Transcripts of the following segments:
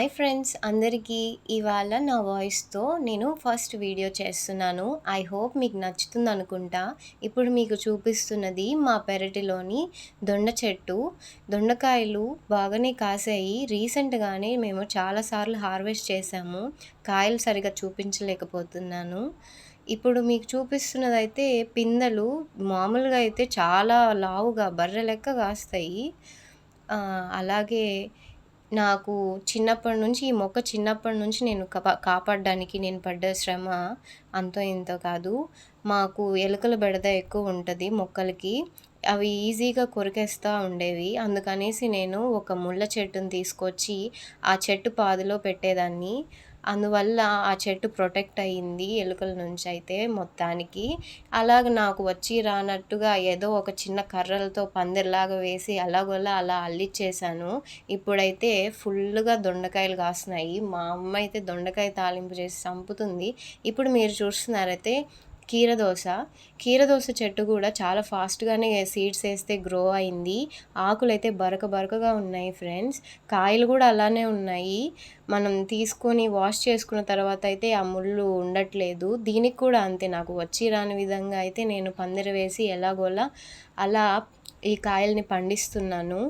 Hi friends అందరికీ ఇవాళ నా వాయిస్‌తో నేను ఫస్ట్ వీడియో చేస్తున్నాను. ఐ హోప్ మీకు నచ్చుతుందనుకుంటా. ఇప్పుడు మీకు చూపిస్తున్నది మా పెరటిలోని దొండ చెట్టు. దొండకాయలు బాగానే కాసాయి. రీసెంట్‌గానే మేము చాలా సార్లు హార్వెస్ట్ చేశాము. కాయలు సరిగ్గా చూపించలేకపోతున్నాను. ఇప్పుడు మీకు చూపిస్తున్నదైతే పిందెలు మామూలుగా అయితే చాలా లావుగా బర్రె లెక్క కాస్తాయి. అలాగే నాకు చిన్నప్పటి నుంచి ఈ మొక్క చిన్నప్పటి నుంచి నేను కాపాడడానికి నేను పడ్డ శ్రమ అంతో ఇంతో కాదు. మాకు ఎలుకల బెడద ఎక్కువుంటది మొక్కలకి. అవి ఈజీగా కొరికేస్తా ఉండేవి. అందుకనేసి నేను ఒక ముళ్ళ చెట్టుని తీసుకొచ్చి ఆ చెట్టు పాదులో పెట్టేదాన్ని. అందువల్ల ఆ చెట్టు ప్రొటెక్ట్ అయింది ఎలుకల నుంచయితే మొత్తానికి. అలాగ నాకు వచ్చి రానట్టుగా ఏదో ఒక చిన్న కర్రలతో పందిరిలాగా వేసి ఎలాగోలా అలా అల్లిచ్చేశాను. ఇప్పుడైతే ఫుల్లుగా దొండకాయలు కాస్తున్నాయి. మా అమ్మ అయితే దొండకాయ తాలింపు చేసి సంపుతుంది. ఇప్పుడు మీరు చూస్తున్నారైతే కీరదోస చెట్టు కూడా చాలా ఫాస్ట్‌గానే సీడ్స్ ఏస్తే గ్రో అయింది. ఆకులైతే బరకగా ఉన్నాయి ఫ్రెండ్స్. కాయలు కూడా అలానే ఉన్నాయి. మనం తీసుకొని వాష్ చేసుకున్న తర్వాత అయితే ఆ ముళ్ళు ఉండట్లేదు. దీనికి కూడా అంతే, నాకు వచ్చి రాని విధంగా అయితే నేను పందిరి వేసి ఎలాగోలా అలా ఈ కాయల్ని పండిస్తున్నాను.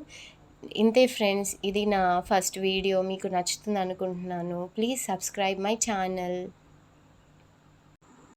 ఇంతే ఫ్రెండ్స్. ఇది నా ఫస్ట్ వీడియో. మీకు నచ్చుతుందనుకుంటున్నాను. Please subscribe my channel.